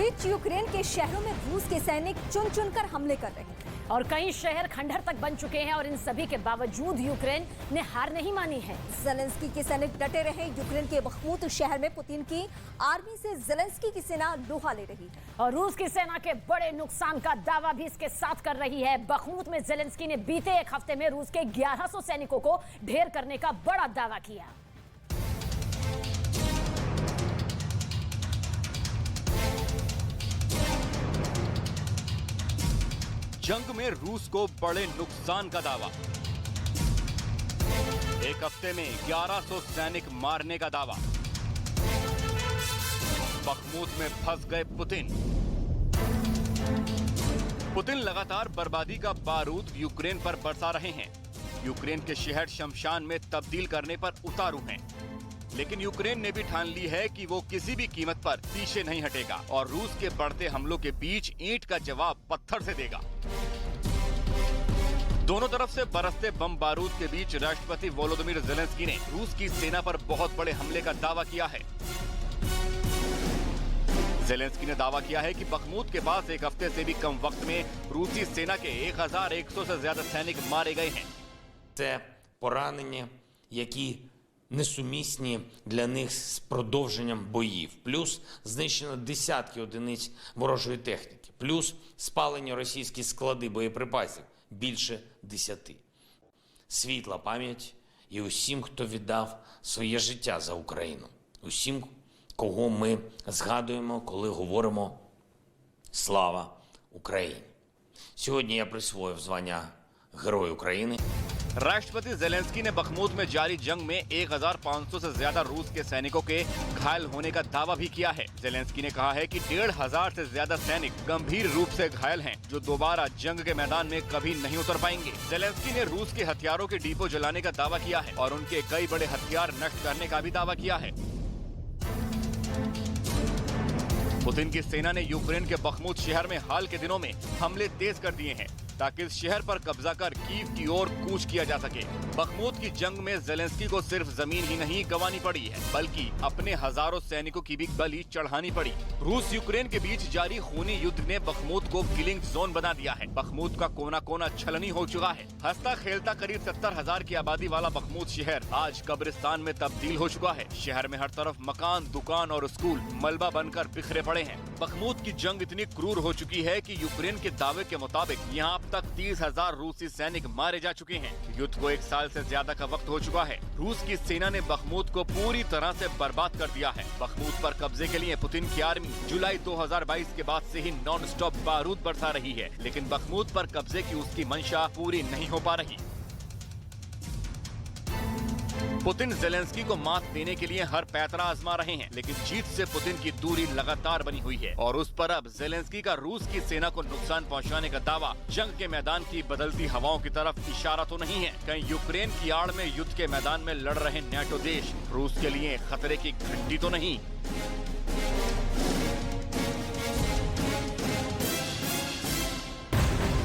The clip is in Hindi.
बीच यूक्रेन के शहरों में रूस के सैनिक चुन चुनकर हमले कर रहे हैं और कई शहर खंडहर तक बन चुके हैं और इन सभी के बावजूद यूक्रेन ने हार नहीं मानी है। जेलेंस्की के सैनिक डटे रहे। यूक्रेन के बखमूत शहर में पुतिन की आर्मी से जेलेंस्की की सेना लोहा ले रही है और रूस की सेना के बड़े नुकसान का दावा भी इसके साथ कर रही है। बखमूत में जेलेंस्की ने बीते एक हफ्ते में रूस के 1100 सैनिकों को ढेर करने का बड़ा दावा किया। जंग में रूस को बड़े नुकसान का दावा। एक हफ्ते में 1100 सैनिक मारने का दावा। बखमूत में फंस गए पुतिन। पुतिन लगातार बर्बादी का बारूद यूक्रेन पर बरसा रहे हैं। यूक्रेन के शहर शमशान में तब्दील करने पर उतारू हैं। लेकिन यूक्रेन ने भी ठान ली है कि वो किसी भी कीमत पर पीछे नहीं हटेगा और रूस के बढ़ते हमलों के बीच ईंट का जवाब पत्थर से देगा। दोनों तरफ से बरसते बम बारूद के बीच राष्ट्रपति वोलोदिमीर जेलेंस्की ने रूस की सेना पर बहुत बड़े हमले का दावा किया है। जेलेंस्की ने दावा किया है कि बखमूत के पास एक हफ्ते से भी कम वक्त में रूसी सेना के 1100 से ज्यादा सैनिक मारे गए हैं। Це поранення, які несумісні для них з продовженням боїв. Плюс знищено десятки одиниць ворожої техніки. Плюс спалені російські склади боєприпасів. Більше 10. Світла пам'ять і усім, хто віддав своє життя за Україну. Усім, кого ми згадуємо, коли говоримо «Слава Україні». Сьогодні я присвоїв звання Герой України. राष्ट्रपति जेलेंस्की ने बखमूत में जारी जंग में 1500 से ज्यादा रूस के सैनिकों के घायल होने का दावा भी किया है। जेलेंस्की ने कहा है कि 1500 से ज्यादा सैनिक गंभीर रूप से घायल हैं, जो दोबारा जंग के मैदान में कभी नहीं उतर पाएंगे। जेलेंस्की ने रूस के हथियारों के डिपो जलाने का दावा किया है और उनके कई बड़े हथियार नष्ट करने का भी दावा किया है। पुतिन की सेना ने यूक्रेन के बखमूत शहर में हाल के दिनों में हमले तेज कर दिए हैं ताकि इस शहर पर कब्जा कर कीव की ओर कूच किया जा सके। बखमूत की जंग में जेलेंस्की को सिर्फ जमीन ही नहीं गंवानी पड़ी है, बल्कि अपने हजारों सैनिकों की भी बलि चढ़ानी पड़ी। रूस यूक्रेन के बीच जारी खूनी युद्ध ने बखमूत को किलिंग जोन बना दिया है। बखमूत का कोना कोना छलनी हो चुका है। हंसता खेलता करीब 70,000 की आबादी वाला बखमूत शहर आज कब्रिस्तान में तब्दील हो चुका है। शहर में हर तरफ मकान, दुकान और स्कूल मलबा बनकर बिखरे पड़े हैं। बखमूत की जंग इतनी क्रूर हो चुकी है कि यूक्रेन के दावे के मुताबिक यहाँ अब तक 30,000 रूसी सैनिक मारे जा चुके हैं। युद्ध को एक साल से ज्यादा का वक्त हो चुका है। रूस की सेना ने बखमूत को पूरी तरह से बर्बाद कर दिया है। बखमूत पर कब्जे के लिए पुतिन की आर्मी जुलाई 2022 के बाद से ही नॉन स्टॉप बारूद बरसा रही है, लेकिन बखमूत पर कब्जे की उसकी मंशा पूरी नहीं हो पा रही। पुतिन जेलेंस्की को मात देने के लिए हर पैतरा आजमा रहे हैं, लेकिन जीत से पुतिन की दूरी लगातार बनी हुई है और उस पर अब जेलेंस्की का रूस की सेना को नुकसान पहुंचाने का दावा जंग के मैदान की बदलती हवाओं की तरफ इशारा तो नहीं है। कहीं यूक्रेन की आड़ में युद्ध के मैदान में लड़ रहे नेटो देश रूस के लिए खतरे की घंटी तो नहीं।